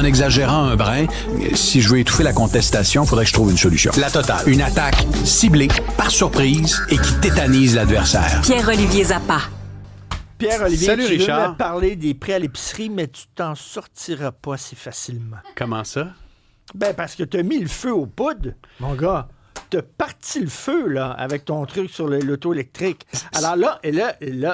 en exagérant un brin, si je veux étouffer la contestation, il faudrait que je trouve une solution. La totale. Une attaque ciblée, par surprise, et qui tétanise l'adversaire. Pierre-Olivier Zappa. Pierre-Olivier, Salut, tu Richard. veux me parler des prix à l'épicerie, mais tu t'en sortiras pas si facilement. Comment ça? Ben, parce que t'as mis le feu aux poudres, mon gars. T'as parti le feu, là, avec ton truc sur l'auto électrique. Alors là,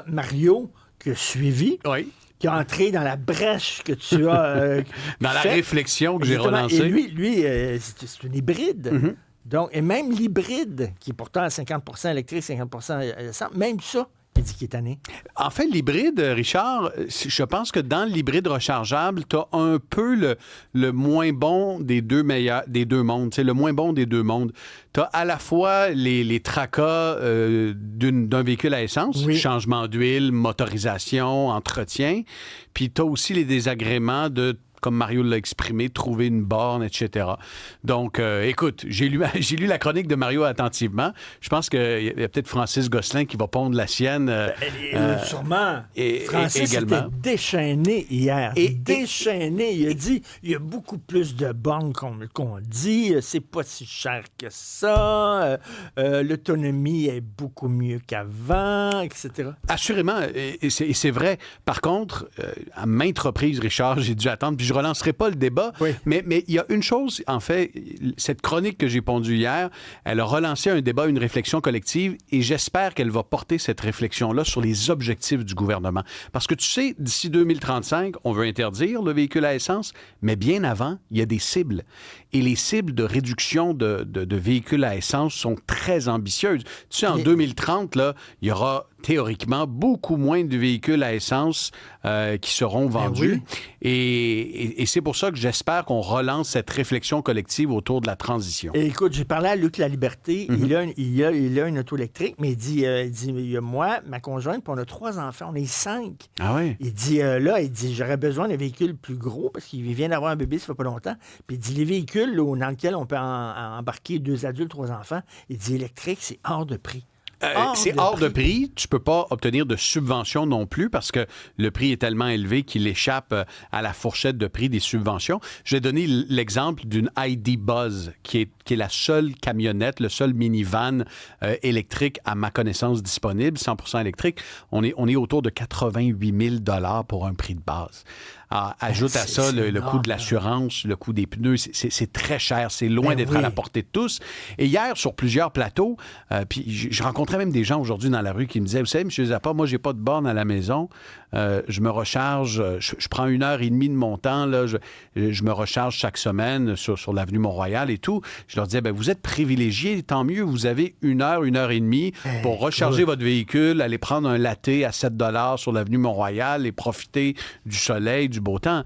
Mario, qui a suivi, Oui. qui est entré dans la brèche que tu as Dans la fait. réflexion que j'ai Exactement. relancée. Et lui c'est une hybride. Mm-hmm. Donc, et même l'hybride, qui est pourtant à 50% électrique, 50% essence, même ça, il dit qu'il est tanné. En fait, l'hybride, Richard, je pense que dans l'hybride rechargeable, tu as un peu le moins bon des deux mondes. C'est le moins bon des deux mondes. Tu as à la fois les tracas d'un véhicule à essence, Oui. changement d'huile, motorisation, entretien. Puis tu as aussi les désagréments de, comme Mario l'a exprimé, trouver une borne, etc. Donc, écoute, j'ai lu la chronique de Mario attentivement. Je pense qu'il y a peut-être Francis Gosselin qui va pondre la sienne. Sûrement. et Francis également. était déchaîné hier. Et- déchaîné. Il a dit il y a beaucoup plus de bornes qu'on dit. C'est pas si cher que ça. L'autonomie est beaucoup mieux qu'avant, etc. Assurément, et c'est vrai. Par contre, à maintes reprises, Richard, j'ai dû attendre, puis je relancerai pas le débat, Oui. mais il y a une chose, en fait, cette chronique que j'ai pondue hier, elle a relancé un débat, une réflexion collective, et j'espère qu'elle va porter cette réflexion-là sur les objectifs du gouvernement. Parce que tu sais, d'ici 2035, on veut interdire le véhicule à essence, mais bien avant, il y a des cibles. Et les cibles de réduction de véhicules à essence sont très ambitieuses. Tu sais, en 2030, là, il y aura théoriquement beaucoup moins de véhicules à essence qui seront vendus. oui. Et c'est pour ça que j'espère qu'on relance cette réflexion collective autour de la transition. Et écoute, j'ai parlé à Luc Laliberté. Mm-hmm. Il a une auto électrique, mais il dit il y a moi, ma conjointe, puis on a 3 enfants, on est 5. Ah oui? Il dit, j'aurais besoin d'un véhicule plus gros parce qu'il vient d'avoir un bébé, ça fait pas longtemps. Puis il dit, les véhicules là, dans lesquels on peut embarquer 2 adultes, 3 enfants, il dit, électrique, c'est hors de prix. C'est hors de prix. Tu peux pas obtenir de subventions non plus parce que le prix est tellement élevé qu'il échappe à la fourchette de prix des subventions. Je vais donner l'exemple d'une ID Buzz qui est la seule camionnette, le seul minivan électrique à ma connaissance disponible, 100% électrique. On est autour de 88 000 pour un prix de base. Ajoute à ça le coût de l'assurance, le coût des pneus. C'est très cher. C'est loin d'être à la portée de tous. Et hier, sur plusieurs plateaux, puis je rencontrais même des gens aujourd'hui dans la rue qui me disaient, vous savez, M. Zappa, moi, j'ai pas de borne à la maison. Je me recharge. Je prends 1h30 de mon temps. Là, je me recharge chaque semaine sur l'avenue Mont-Royal et tout. Je leur disais, vous êtes privilégiés. Tant mieux, vous avez 1h30 pour recharger votre véhicule, aller prendre un latte à 7 $ sur l'avenue Mont-Royal et profiter du soleil, du beau temps.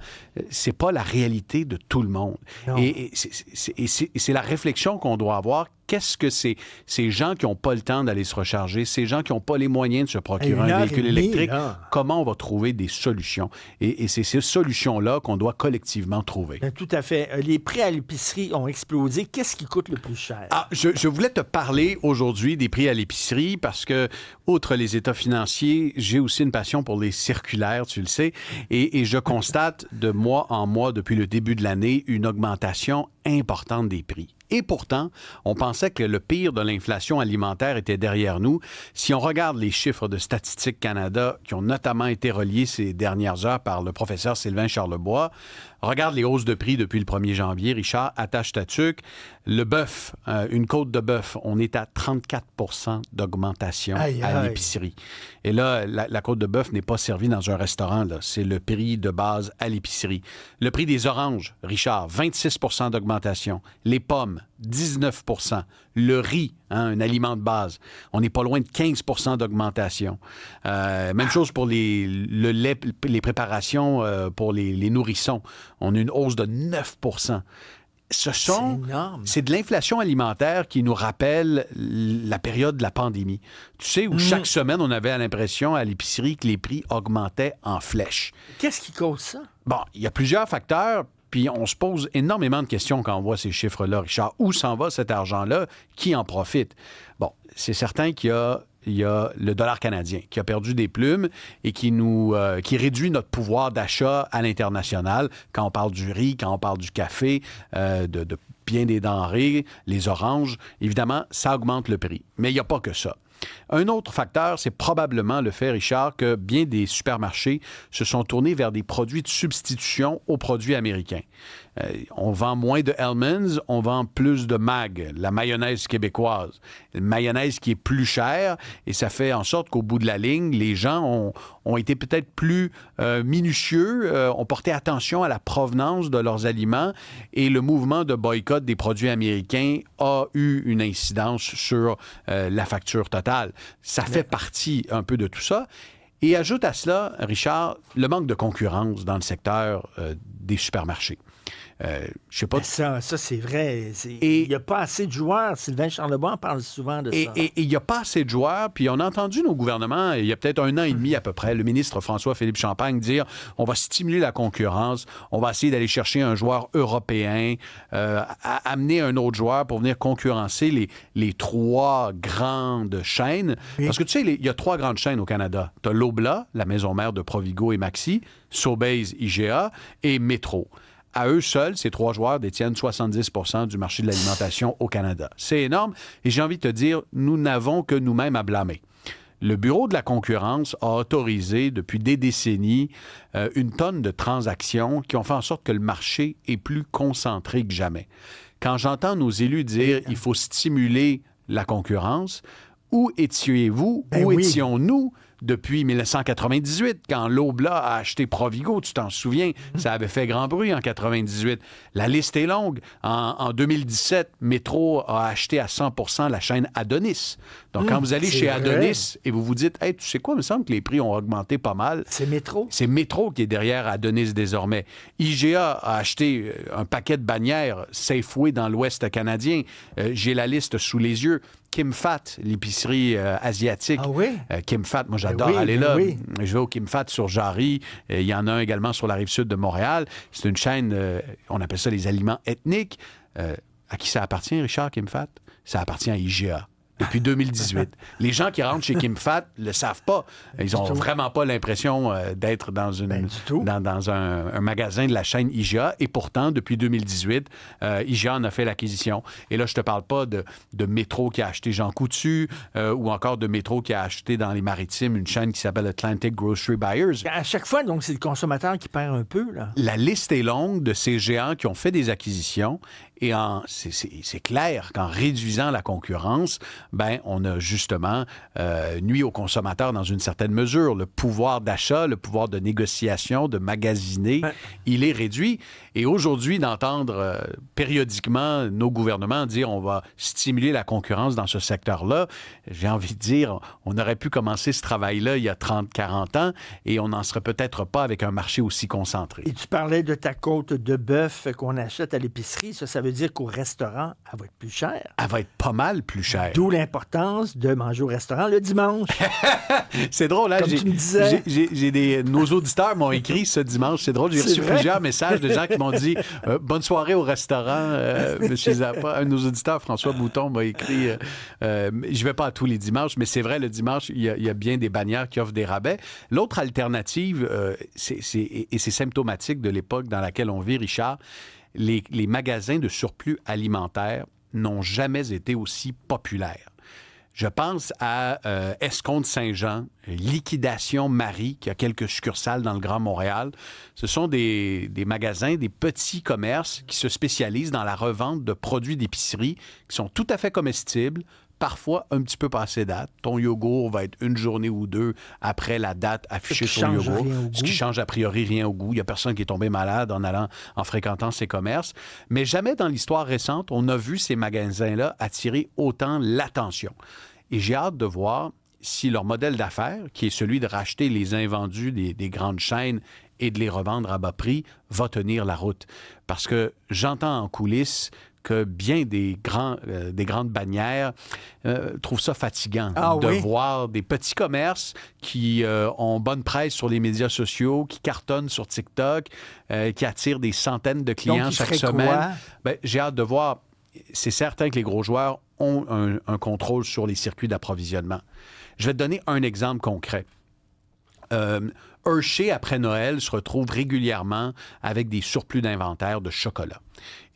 C'est pas la réalité de tout le monde. Non. Et c'est la réflexion qu'on doit avoir. Qu'est-ce que c'est ces gens qui n'ont pas le temps d'aller se recharger, ces gens qui n'ont pas les moyens de se procurer un véhicule électrique, comment on va trouver des solutions? Et c'est ces solutions-là qu'on doit collectivement trouver. Tout à fait. Les prix à l'épicerie ont explosé. Qu'est-ce qui coûte le plus cher? Je voulais te parler aujourd'hui des prix à l'épicerie parce que, outre les états financiers, j'ai aussi une passion pour les circulaires, tu le sais, et je constate de mois en mois, depuis le début de l'année, une augmentation importante des prix. Et pourtant, on pensait que le pire de l'inflation alimentaire était derrière nous. Si on regarde les chiffres de Statistique Canada, qui ont notamment été reliés ces dernières heures par le professeur Sylvain Charlebois, regarde les hausses de prix depuis le 1er janvier. Richard, attache ta tuque. Le bœuf, une côte de bœuf, on est à 34 % d'augmentation à l'épicerie. Et là, la côte de bœuf n'est pas servie dans un restaurant, là. C'est le prix de base à l'épicerie. Le prix des oranges, Richard, 26 % d'augmentation. Les pommes, 19 % Le riz, un aliment de base, on n'est pas loin de 15 % d'augmentation. Même chose pour le lait, les préparations pour les nourrissons. On a une hausse de 9 %. C'est de l'inflation alimentaire qui nous rappelle la période de la pandémie. Tu sais, où chaque semaine, on avait l'impression à l'épicerie que les prix augmentaient en flèche. Qu'est-ce qui cause ça? Bon, il y a plusieurs facteurs. Puis on se pose énormément de questions quand on voit ces chiffres-là, Richard. Où s'en va cet argent-là? Qui en profite? Bon, c'est certain qu'il y a il y a le dollar canadien qui a perdu des plumes et qui réduit notre pouvoir d'achat à l'international quand on parle du riz, quand on parle du café, de bien des denrées, les oranges. Évidemment, ça augmente le prix. Mais il n'y a pas que ça. Un autre facteur, c'est probablement le fait, Richard, que bien des supermarchés se sont tournés vers des produits de substitution aux produits américains. On vend moins de Hellmann's, on vend plus de Mag, la mayonnaise québécoise. Une mayonnaise qui est plus chère et ça fait en sorte qu'au bout de la ligne, les gens ont été peut-être plus minutieux, ont porté attention à la provenance de leurs aliments et le mouvement de boycott des produits américains a eu une incidence sur la facture totale. Ça fait partie un peu de tout ça. Et ajoute à cela, Richard, le manque de concurrence dans le secteur des supermarchés. Je sais pas. Ça c'est vrai. Il n'y a pas assez de joueurs. Sylvain Charlebois parle souvent de ça. Et il n'y a pas assez de joueurs. Puis on a entendu nos gouvernements, il y a peut-être 1 an et demi à peu près, le ministre François-Philippe Champagne dire on va stimuler la concurrence, on va essayer d'aller chercher un joueur européen, amener un autre joueur pour venir concurrencer les 3 grandes chaînes. Oui. Parce que tu sais, il y a 3 grandes chaînes au Canada. Tu as Loblaw, la maison mère de Provigo et Maxi, Sobeys, IGA et Metro. À eux seuls, ces 3 joueurs détiennent 70% du marché de l'alimentation au Canada. C'est énorme et j'ai envie de te dire, nous n'avons que nous-mêmes à blâmer. Le Bureau de la concurrence a autorisé depuis des décennies une tonne de transactions qui ont fait en sorte que le marché est plus concentré que jamais. Quand j'entends nos élus dire il faut stimuler la concurrence, où étiez-vous? Où étions-nous? Depuis 1998, quand Loblaw a acheté Provigo, tu t'en souviens, ça avait fait grand bruit en 98. La liste est longue. En 2017, Metro a acheté à 100% la chaîne Adonis. Donc, quand vous allez chez Adonis et vous vous dites, hey, tu sais quoi, il me semble que les prix ont augmenté pas mal. C'est Metro. C'est Metro qui est derrière Adonis désormais. IGA a acheté un paquet de bannières Safeway dans l'Ouest canadien. J'ai la liste sous les yeux. Kim Fat, l'épicerie asiatique. Ah oui? Kim Fat, moi j'adore aller là. Oui. Je vais au Kim Fat sur Jarry. Il y en a un également sur la rive sud de Montréal. C'est une chaîne, on appelle ça les aliments ethniques. À qui ça appartient, Richard, Kim Fat? Ça appartient à IGA. Depuis 2018. Les gens qui rentrent chez Kim Fat ne le savent pas. Ils n'ont vraiment pas l'impression d'être dans un magasin de la chaîne IGA. Et pourtant, depuis 2018, IGA en a fait l'acquisition. Et là, je ne te parle pas de Metro qui a acheté Jean Coutu ou encore de Metro qui a acheté dans les Maritimes une chaîne qui s'appelle Atlantic Grocery Buyers. À chaque fois, donc, c'est le consommateur qui perd un peu, là. La liste est longue de ces géants qui ont fait des acquisitions. Et c'est clair qu'en réduisant la concurrence, on a justement nuit aux consommateurs dans une certaine mesure. Le pouvoir d'achat, le pouvoir de négociation, de magasiner, il est réduit. Et aujourd'hui, d'entendre périodiquement nos gouvernements dire on va stimuler la concurrence dans ce secteur-là, j'ai envie de dire, on aurait pu commencer ce travail-là il y a 30-40 ans et on n'en serait peut-être pas avec un marché aussi concentré. Et tu parlais de ta côte de bœuf qu'on achète à l'épicerie. Ça veut dire qu'au restaurant, elle va être plus chère. Elle va être pas mal plus chère. D'où l'importance de manger au restaurant le dimanche. C'est drôle, hein? Comme tu me disais. Nos auditeurs m'ont écrit ce dimanche. C'est drôle, j'ai reçu plusieurs messages de gens qui m'ont dit bonne soirée au restaurant, M. Zappa. Un de nos auditeurs, François Bouton, m'a écrit je vais pas à tous les dimanches, mais c'est vrai, le dimanche, il y a bien des bannières qui offrent des rabais. L'autre alternative, c'est symptomatique de l'époque dans laquelle on vit, Richard. Les magasins de surplus alimentaire n'ont jamais été aussi populaires. Je pense à Escompte-Saint-Jean, Liquidation Marie, qui a quelques succursales dans le Grand Montréal. Ce sont des magasins, des petits commerces qui se spécialisent dans la revente de produits d'épicerie qui sont tout à fait comestibles, parfois un petit peu passé date. Ton yogourt va être 1 journée ou 2 après la date affichée sur le yogourt. Ce qui change a priori rien au goût. Il n'y a personne qui est tombé malade en fréquentant ces commerces. Mais jamais dans l'histoire récente, on a vu ces magasins-là attirer autant l'attention. Et j'ai hâte de voir si leur modèle d'affaires, qui est celui de racheter les invendus des grandes chaînes et de les revendre à bas prix, va tenir la route. Parce que j'entends en coulisses que bien des grandes bannières trouvent ça fatigant voir des petits commerces qui ont bonne presse sur les médias sociaux, qui cartonnent sur TikTok, qui attirent des centaines de clients chaque semaine. J'ai hâte de voir. C'est certain que les gros joueurs ont un contrôle sur les circuits d'approvisionnement. Je vais te donner un exemple concret. Hershey, après Noël, se retrouve régulièrement avec des surplus d'inventaire de chocolat.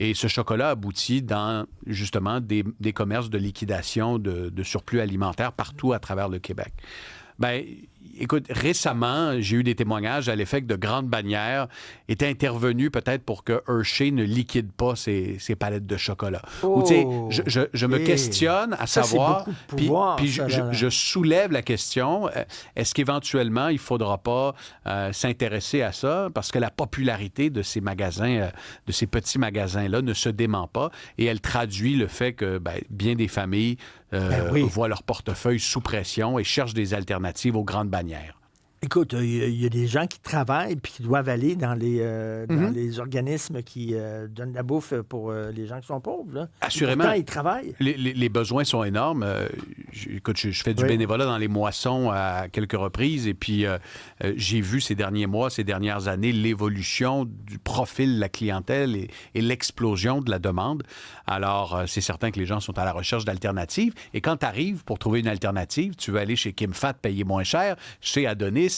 Et ce chocolat aboutit dans, justement, des commerces de liquidation de surplus alimentaires partout à travers le Québec. Bien, écoute, récemment, j'ai eu des témoignages à l'effet que de grandes bannières étaient intervenues peut-être pour que Hershey ne liquide pas ses palettes de chocolat. Ou, tu sais, je me questionne à savoir, puis je soulève la question, est-ce qu'éventuellement, il ne faudra pas s'intéresser à ça parce que la popularité de ces magasins, de ces petits magasins-là ne se dément pas et elle traduit le fait que bien des familles voient leur portefeuille sous pression et cherchent des alternatives aux grandes bannières. Écoute, il y a des gens qui travaillent puis qui doivent aller dans les organismes qui donnent la bouffe pour les gens qui sont pauvres. Là. Assurément. Pourtant, ils travaillent. Les besoins sont énormes. Écoute, je fais du bénévolat dans les moissons à quelques reprises et puis j'ai vu ces derniers mois, ces dernières années, l'évolution du profil de la clientèle et l'explosion de la demande. Alors, c'est certain que les gens sont à la recherche d'alternatives. Et quand tu arrives pour trouver une alternative, tu veux aller chez Kim Fat payer moins cher, chez Adonis,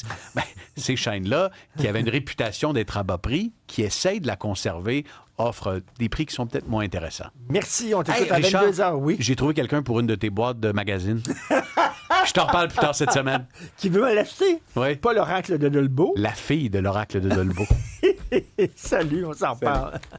ces chaînes-là, qui avaient une réputation d'être à bas prix, qui essayent de la conserver, offrent des prix qui sont peut-être moins intéressants. Merci, on t'écoute à Richard, 22h, oui. J'ai trouvé quelqu'un pour une de tes boîtes de magazine. Je t'en reparle plus tard cette semaine. Qui veut me l'acheter? Oui. Pas l'oracle de Dolbeau. La fille de l'oracle de Dolbeau. Salut, on s'en parle.